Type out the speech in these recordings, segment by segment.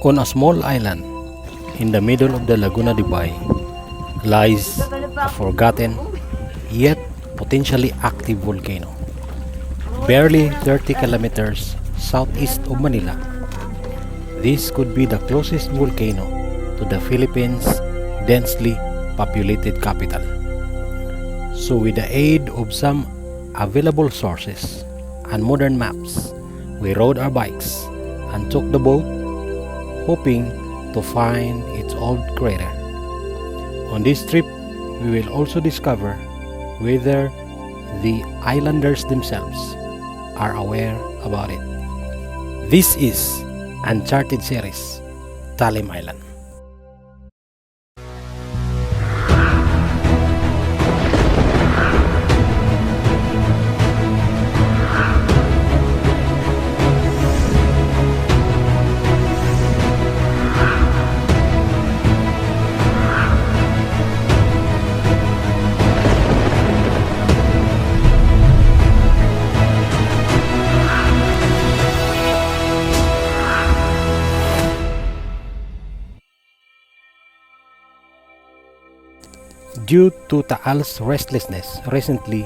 On a small island in the middle of the Laguna de Bay lies a forgotten yet potentially active volcano. Barely 30 kilometers southeast of Manila, this could be the closest volcano to the Philippines' densely populated capital. So with the aid of some available sources and modern maps, we rode our bikes and took the boat, hoping to find its old crater. On this trip, we will also discover whether the islanders themselves are aware about it. This is Uncharted Series, Talim Island. Due to Taal's restlessness recently,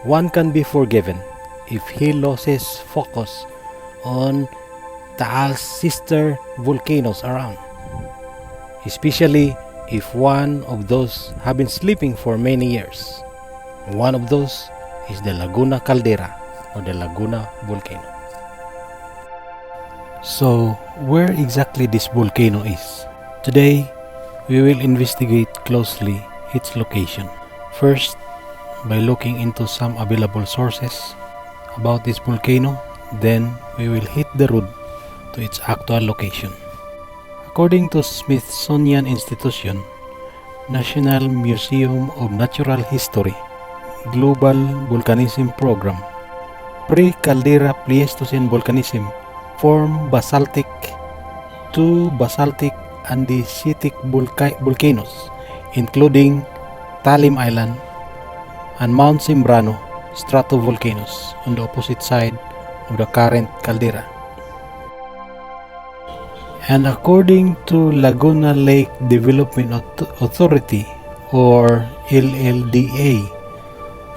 one can be forgiven if he loses focus on Taal's sister volcanoes around, especially if one of those have been sleeping for many years. One of those is the Laguna Caldera or the Laguna volcano. So, where exactly this volcano is? Today, we will investigate closely its location. First, by looking into some available sources about this volcano, then we will hit the road to its actual location. According to Smithsonian Institution, National Museum of Natural History, Global Volcanism Program, pre-caldera Pleistocene volcanism formed basaltic to basaltic andesitic volcanoes, including Talim Island and Mount Sembrano stratovolcanoes on the opposite side of the current caldera. And according to Laguna Lake Development Authority or LLDA,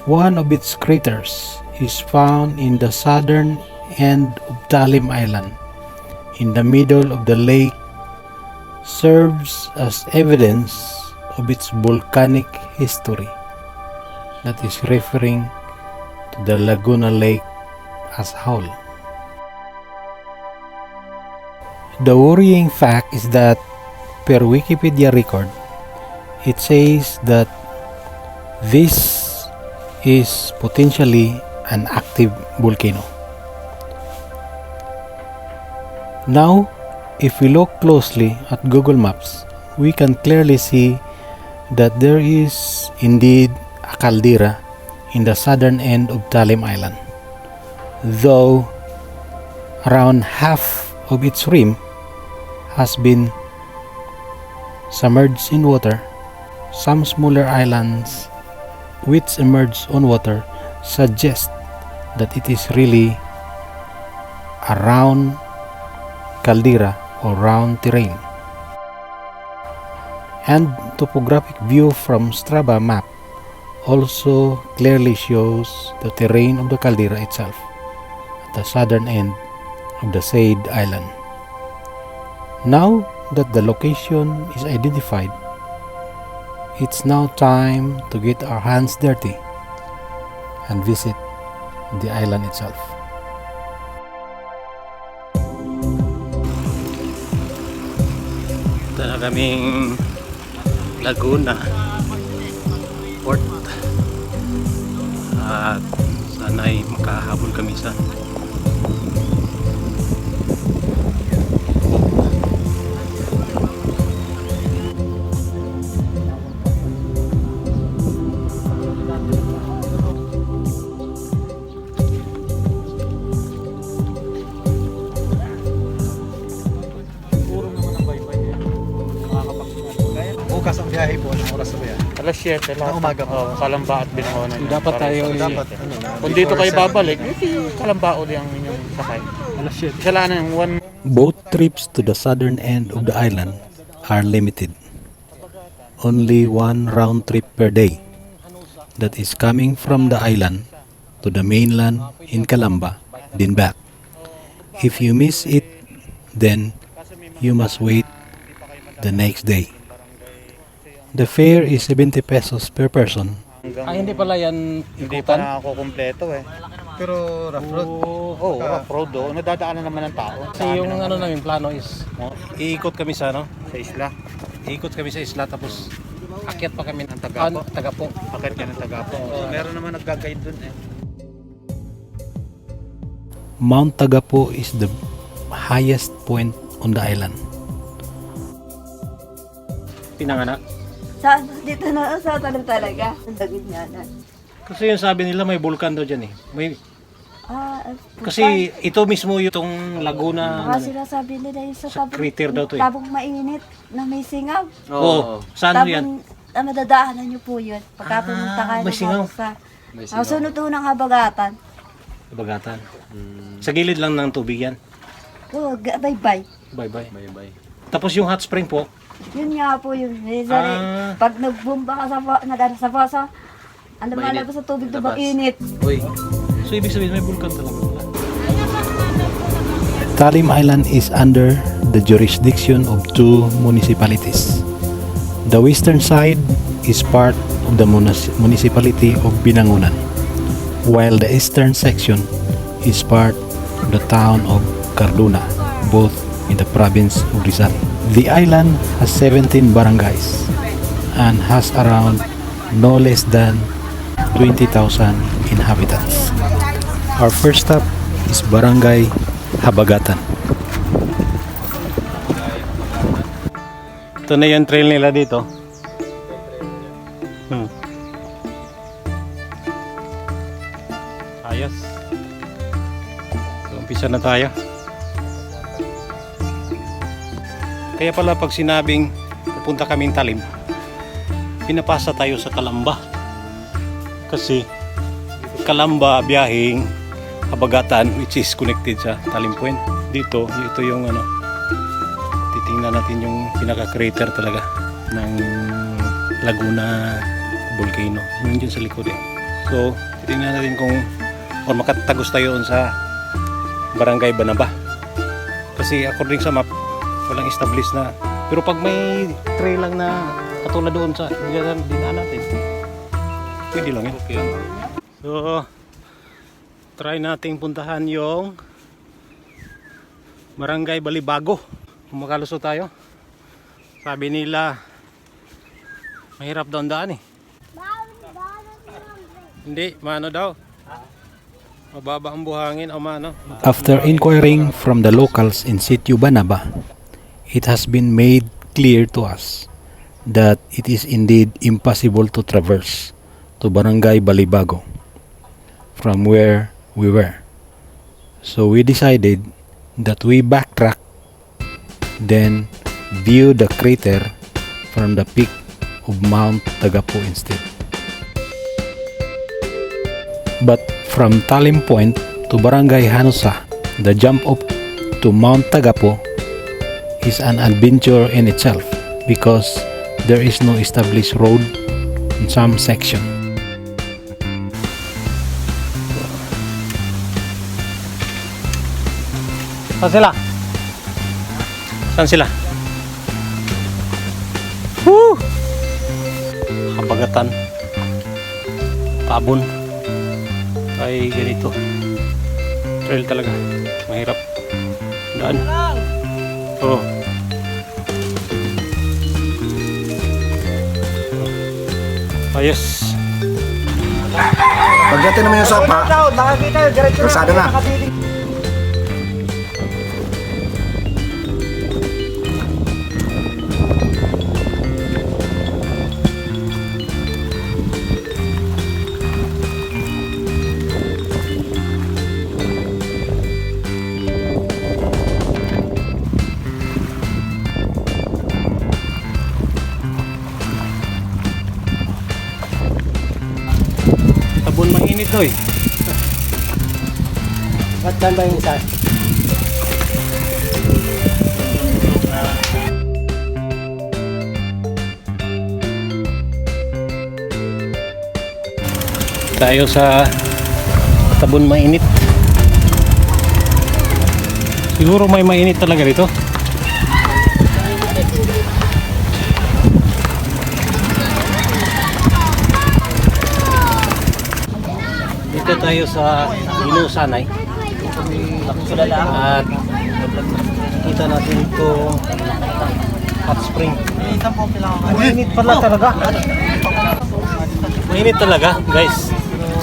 one of its craters is found in the southern end of Talim Island. In the middle of the lake serves as evidence of its volcanic history, that is referring to the Laguna Lake as a whole. The worrying fact is that per Wikipedia record, it says that this is potentially an active volcano. Now, if we look closely at Google Maps, we can clearly see that there is indeed a caldera in the southern end of Talim Island. Though around half of its rim has been submerged in water, some smaller islands which emerge on water suggest that it is really a round caldera or round terrain. And topographic view from Strava map also clearly shows the terrain of the caldera itself at the southern end of the said island. Now that the location is identified, it's now time to get our hands dirty and visit the island itself. Ito na kaming Laguna Port at sana'y makahabol kami sa bukas ang biyahe po, anong oras na ba yan? Alas 7 lang. Ng umaga po. Kalamba at Binangonan. Dapat tayo Kung dito kayo babalik, Kalamba uli ang inyong sakay. Sala na yung one. Boat trips to the southern end of the island are limited. Only one round trip per day. That is coming from the island to the mainland in Calamba, then back. If you miss it, then you must wait the next day. The fare is 70 pesos per person. Hindi pala yan Hindi pa nakakumpleto eh. Pero rough road. Oo, rough road do. Nadadaanan naman ng tao. Kasi yung ano namin plano is iikot kami sa Sa isla. Iikot kami sa isla tapos akyat pa kami ng Tagapo. Akit ka ng Tagapo. So, meron naman nag-guide dun eh. Mount Tagapo is the highest point on the island. Pinanganak. Dito na sa Talim talaga. Ang dagit niya na. Kasi yung sabi nila may bulkan daw dyan eh. Kasi Kasi ito mismo yung Laguna. baka sinasabi nila yung sa crater daw to eh. tabong mainit na may singaw. Oo. Saan yan? Madadaanan niyo po yun. Pagka pumunta kayo may singaw. sa sunod po ng habagatan. Bagatan. Sa gilid lang ng tubig yan. Oo, bye-bye. Bye-bye. Tapos yung hot spring po. Yun nga po yun. Pag nagbumba ka sa poso, ang lumalabas sa tubig na init. So ibig sabihin may bulkan talaga. Talim Island is under the jurisdiction of two municipalities. The western side is part of the municipality of Binangonan, while the eastern section is part of the town of Cardona, both in the province of Rizal. The island has 17 barangays and has around no less than 20,000 inhabitants. Our first stop is Barangay Habagatan. Ito na yung trail nila dito. Ayos. So, umpisa na tayo. Kaya pala pag sinabing pupunta kaming Talim, pinapasa tayo sa Calamba. Kasi Calamba biyaheng Habagatan, which is connected sa Talim Point. Dito, ito yung titingnan natin yung pinaka-crater talaga ng Laguna volcano. Yun dyan sa likod eh. So, titingnan natin kung makatagos tayo sa Barangay Banaba. Kasi according sa map, walang established na. Pero pag may trail lang na katulad doon sa dinaan natin, pwede lang yun. Okay. So, try nating puntahan yung Barangay Balibago. Kung makalusot tayo. Sabi nila, mahirap daw ang daan eh. Hindi, maano daw. Mababa ang buhangin o maano. After inquiring from the locals in Sitio Banaba, it has been made clear to us that it is indeed impossible to traverse to Barangay Balibago from where we were. So we decided that we backtrack, then view the crater from the peak of Mount Tagapo instead. But from Talim Point to Barangay Hanusa, the jump up to Mount Tagapo is an adventure in itself because there is no established road in some section. Saan sila? Saan sila? Woo! Habagatan. Tabon. Ay ganito. Trail talaga. Mahirap. Daan. Oh. Ayos. Pagdating naman yung sopa, kalsada na. Tabon mainit to eh. Ba't saan ba yung isa? Tayo sa tabon mainit. Siguro may mainit talaga dito. Dito tayo sa Inusanay. At kita natin ito hot spring. Mainit pala talaga. Mainit talaga, guys.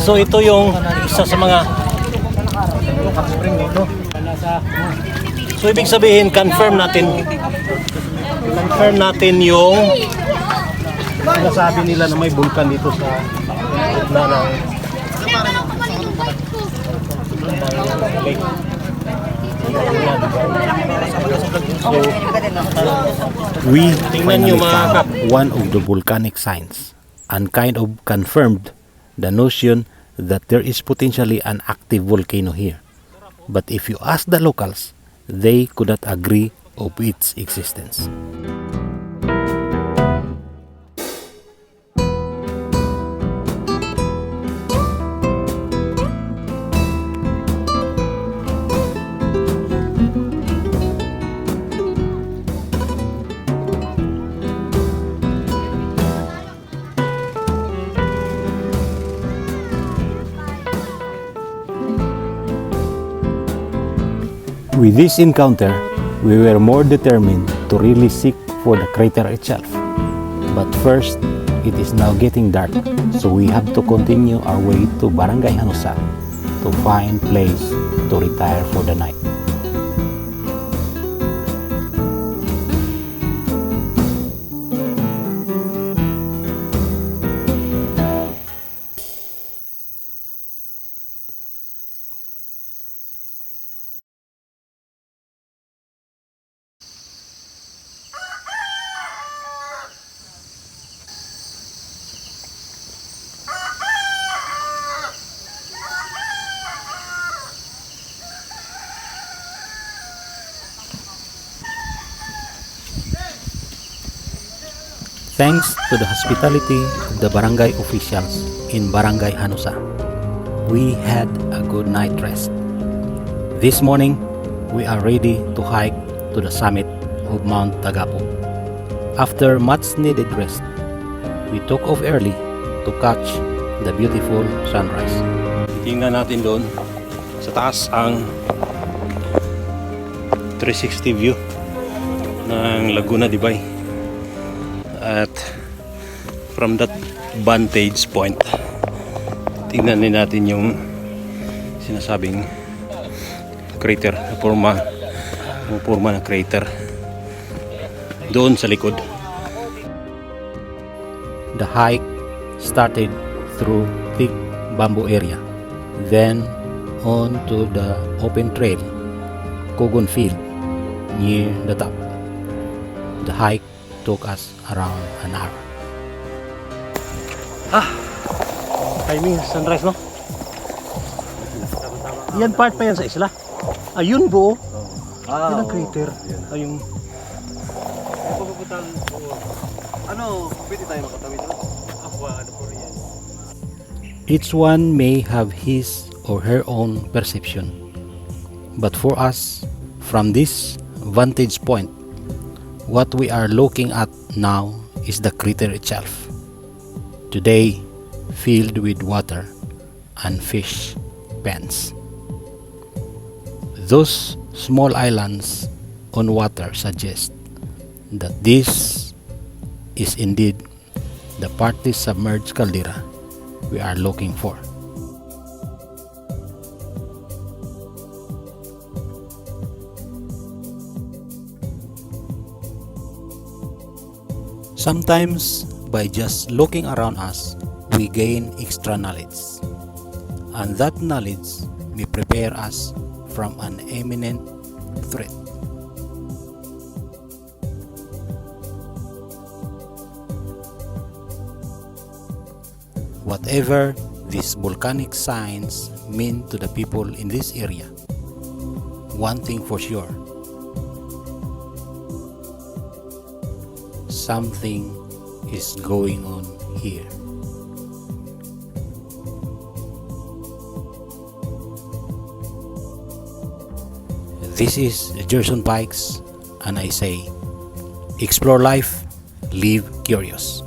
So ito yung isa sa mga hot spring dito. So ibig sabihin, confirm natin yung sinasabi nila na may bulkan dito sa gitna ng lake. We Tingnan nyo, finally mga kap. found one of the volcanic signs and kind of confirmed the notion that there is potentially an active volcano here. But if you ask the locals, they could not agree of its existence. With this encounter, we were more determined to really seek for the crater itself. But first, it is now getting dark, so we have to continue our way to Barangay Hanusa to find place to retire for the night. Thanks to the hospitality of the barangay officials in Barangay Hanusa, we had a good night rest. This morning, we are ready to hike to the summit of Mount Tagapo. After much needed rest, we took off early to catch the beautiful sunrise. Tingnan natin doon sa taas ang 360 view ng Laguna de Bay. At from that vantage point, tingnan din natin yung sinasabing crater, forma ng crater doon sa likod. The hike started through thick bamboo area, then on to the open trail, Kogon Field, near the top. The hike took us around an hour. Timing sunrise, no? Yan part pa yan sa isla. Ayun bro. Yan ang crater. Ayun. Pwede tayo makatawid doon? Each one may have his or her own perception. But for us, from this vantage point, what we are looking at now is the crater itself. Today, filled with water and fish pens. Those small islands on water suggest that this is indeed the partly submerged caldera we are looking for. Sometimes, by just looking around us, we gain extra knowledge, and that knowledge may prepare us from an imminent threat. Whatever these volcanic signs mean to the people in this area, one thing for sure: something is going on here. This is Jerson Pikes, and I say, explore life, live curious.